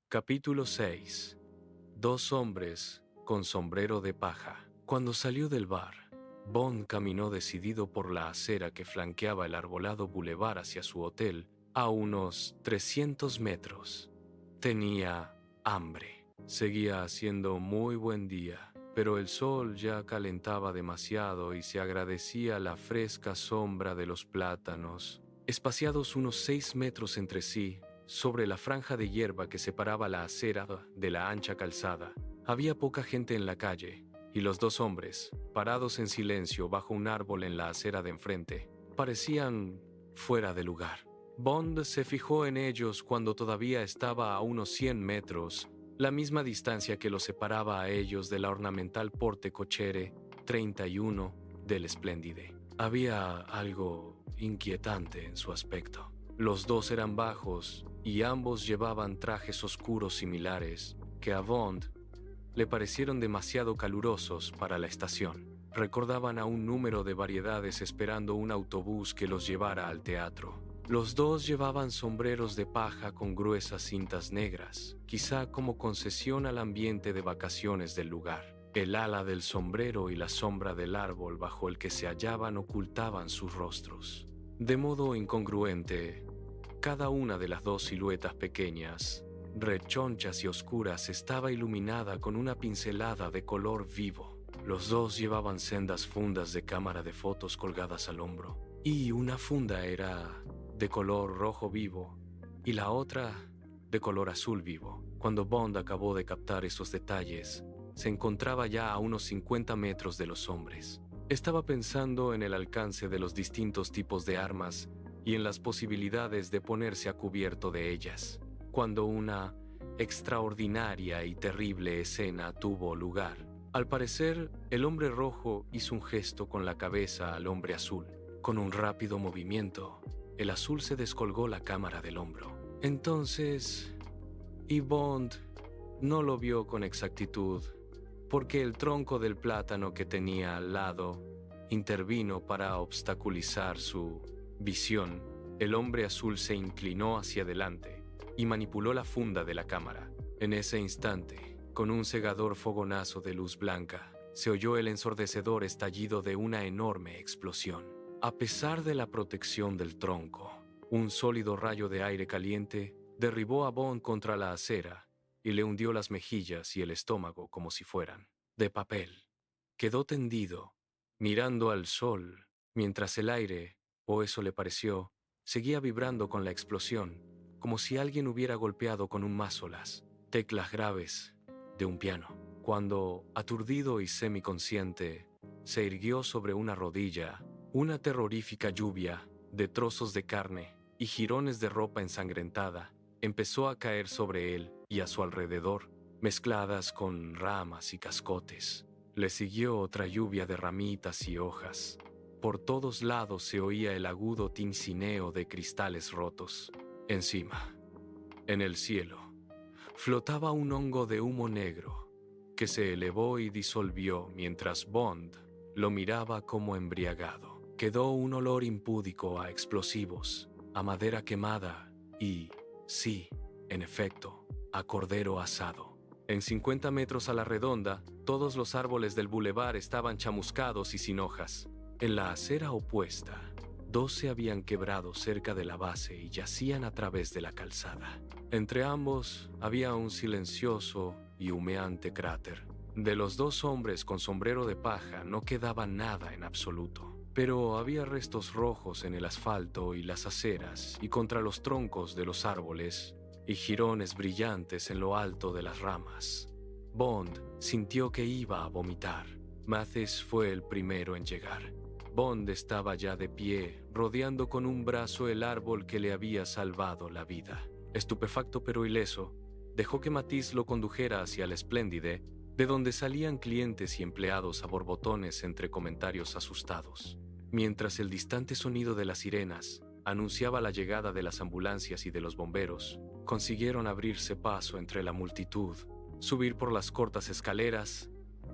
Capítulo 6. Dos hombres con sombrero de paja. Cuando salió del bar, Bond caminó decidido por la acera que flanqueaba el arbolado bulevar hacia su hotel a unos 300 metros. Tenía hambre. Seguía haciendo muy buen día, pero el sol ya calentaba demasiado y se agradecía la fresca sombra de los plátanos, espaciados unos 6 metros entre sí, sobre la franja de hierba que separaba la acera de la ancha calzada. Había poca gente en la calle, y los dos hombres, parados en silencio bajo un árbol en la acera de enfrente, parecían fuera de lugar. Bond se fijó en ellos cuando todavía estaba a unos 100 metros, la misma distancia que los separaba a ellos de la ornamental Porte Cochere 31 del Splendide. Había algo inquietante en su aspecto. Los dos eran bajos y ambos llevaban trajes oscuros similares que a Bond le parecieron demasiado calurosos para la estación. Recordaban a un número de variedades esperando un autobús que los llevara al teatro. Los dos llevaban sombreros de paja con gruesas cintas negras, quizá como concesión al ambiente de vacaciones del lugar. El ala del sombrero y la sombra del árbol bajo el que se hallaban ocultaban sus rostros. De modo incongruente, cada una de las dos siluetas pequeñas, rechonchas y oscuras, estaba iluminada con una pincelada de color vivo. Los dos llevaban sendas fundas de cámara de fotos colgadas al hombro, y una funda era de color rojo vivo y la otra de color azul vivo. Cuando Bond acabó de captar esos detalles, se encontraba ya a unos 50 metros de los hombres. Estaba pensando en el alcance de los distintos tipos de armas y en las posibilidades de ponerse a cubierto de ellas, cuando una extraordinaria y terrible escena tuvo lugar. Al parecer, el hombre rojo hizo un gesto con la cabeza al hombre azul. Con un rápido movimiento, el azul se descolgó la cámara del hombro. Entonces, y Bond no lo vio con exactitud, porque el tronco del plátano que tenía al lado intervino para obstaculizar su visión. El hombre azul se inclinó hacia adelante y manipuló la funda de la cámara. En ese instante, con un cegador fogonazo de luz blanca, se oyó el ensordecedor estallido de una enorme explosión. A pesar de la protección del tronco, un sólido rayo de aire caliente derribó a Bond contra la acera y le hundió las mejillas y el estómago como si fueran de papel. Quedó tendido, mirando al sol, mientras el aire, o eso le pareció, seguía vibrando con la explosión, como si alguien hubiera golpeado con un mazo las teclas graves de un piano. Cuando, aturdido y semiconsciente, se irguió sobre una rodilla, una terrorífica lluvia de trozos de carne y jirones de ropa ensangrentada empezó a caer sobre él y a su alrededor, mezcladas con ramas y cascotes. Le siguió otra lluvia de ramitas y hojas. Por todos lados se oía el agudo tincineo de cristales rotos. Encima, en el cielo, flotaba un hongo de humo negro que se elevó y disolvió mientras Bond lo miraba como embriagado. Quedó un olor impúdico a explosivos, a madera quemada y, sí, en efecto, a cordero asado. En 50 metros a la redonda, todos los árboles del bulevar estaban chamuscados y sin hojas. En la acera opuesta, dos se habían quebrado cerca de la base y yacían a través de la calzada. Entre ambos había un silencioso y humeante cráter. De los dos hombres con sombrero de paja no quedaba nada en absoluto, pero había restos rojos en el asfalto y las aceras y contra los troncos de los árboles, y jirones brillantes en lo alto de las ramas. Bond sintió que iba a vomitar. Mathis fue el primero en llegar. Bond estaba ya de pie, rodeando con un brazo el árbol que le había salvado la vida. Estupefacto pero ileso, dejó que Matisse lo condujera hacia el Splendide, de donde salían clientes y empleados a borbotones entre comentarios asustados. Mientras el distante sonido de las sirenas anunciaba la llegada de las ambulancias y de los bomberos, consiguieron abrirse paso entre la multitud, subir por las cortas escaleras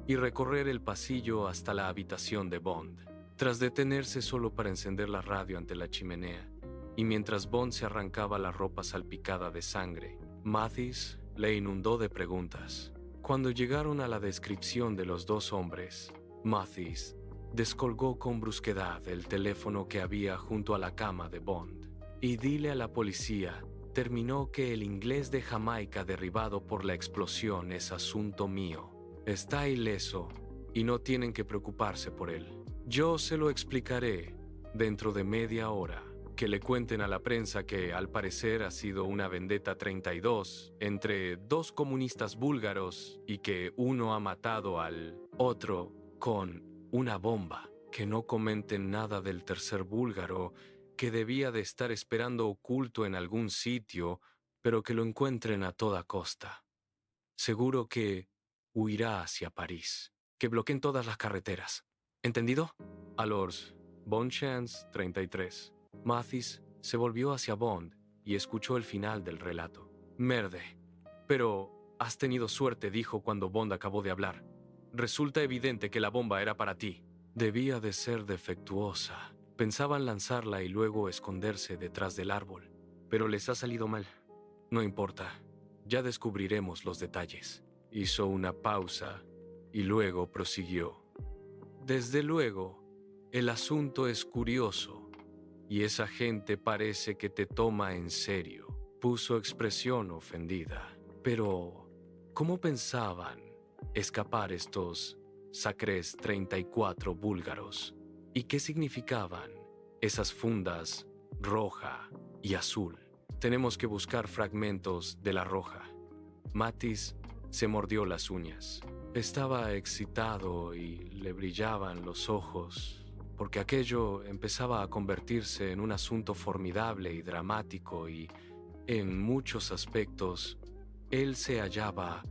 y recorrer el pasillo hasta la habitación de Bond. Tras detenerse solo para encender la radio ante la chimenea, y mientras Bond se arrancaba la ropa salpicada de sangre, Mathis le inundó de preguntas. Cuando llegaron a la descripción de los dos hombres, Mathis descolgó con brusquedad el teléfono que había junto a la cama de Bond. Y dile a la policía, terminó, que el inglés de Jamaica derribado por la explosión es asunto mío. Está ileso y no tienen que preocuparse por él. Yo se lo explicaré dentro de media hora. Que le cuenten a la prensa que al parecer ha sido una vendetta 32 entre dos comunistas búlgaros y que uno ha matado al otro con una bomba. Que no comenten nada del tercer búlgaro, que debía de estar esperando oculto en algún sitio, pero que lo encuentren a toda costa. Seguro que huirá hacia París. Que bloqueen todas las carreteras. ¿Entendido? Alors, bonne chance, 33. Mathis se volvió hacia Bond y escuchó el final del relato. Merde. Pero has tenido suerte, dijo cuando Bond acabó de hablar. Resulta evidente que la bomba era para ti. Debía de ser defectuosa. Pensaban lanzarla y luego esconderse detrás del árbol. Pero les ha salido mal. No importa. Ya descubriremos los detalles. Hizo una pausa y luego prosiguió. Desde luego, el asunto es curioso. Y esa gente parece que te toma en serio. Puso expresión ofendida. Pero, ¿cómo pensaban escapar estos sacres 34 búlgaros? ¿Y qué significaban esas fundas roja y azul? Tenemos que buscar fragmentos de la roja. Mathis se mordió las uñas. Estaba excitado y le brillaban los ojos, porque aquello empezaba a convertirse en un asunto formidable y dramático y, en muchos aspectos, él se hallaba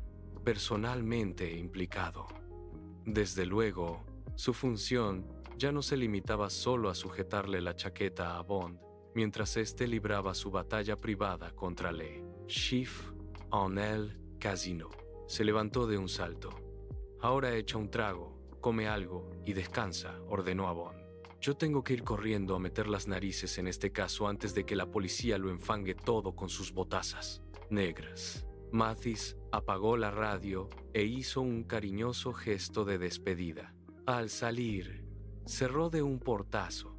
personalmente implicado. Desde luego, su función ya no se limitaba solo a sujetarle la chaqueta a Bond, mientras éste libraba su batalla privada contra le Chief en el casino. Se levantó de un salto. Ahora echa un trago, come algo y descansa, ordenó a Bond. Yo tengo que ir corriendo a meter las narices en este caso antes de que la policía lo enfangue todo con sus botazas negras. Mathis apagó la radio e hizo un cariñoso gesto de despedida. Al salir, cerró de un portazo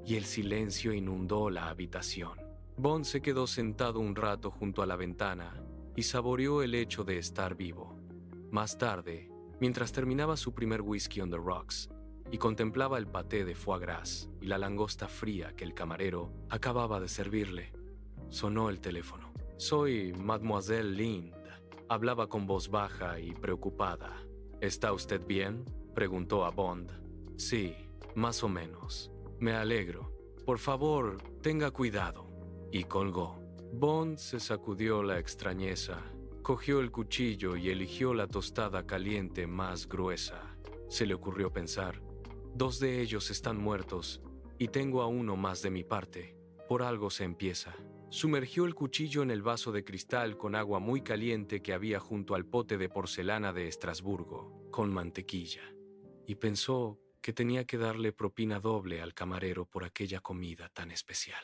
y el silencio inundó la habitación. Bond se quedó sentado un rato junto a la ventana y saboreó el hecho de estar vivo. Más tarde, mientras terminaba su primer whisky on the rocks y contemplaba el paté de foie gras y la langosta fría que el camarero acababa de servirle, sonó el teléfono. «Soy Mademoiselle Lind», hablaba con voz baja y preocupada. «¿Está usted bien?», preguntó a Bond. «Sí, más o menos. Me alegro. Por favor, tenga cuidado». Y colgó. Bond se sacudió la extrañeza, cogió el cuchillo y eligió la tostada caliente más gruesa. Se le ocurrió pensar: 2 de ellos están muertos y tengo a uno más de mi parte. Por algo se empieza. Sumergió el cuchillo en el vaso de cristal con agua muy caliente que había junto al pote de porcelana de Estrasburgo, con mantequilla, y pensó que tenía que darle propina doble al camarero por aquella comida tan especial.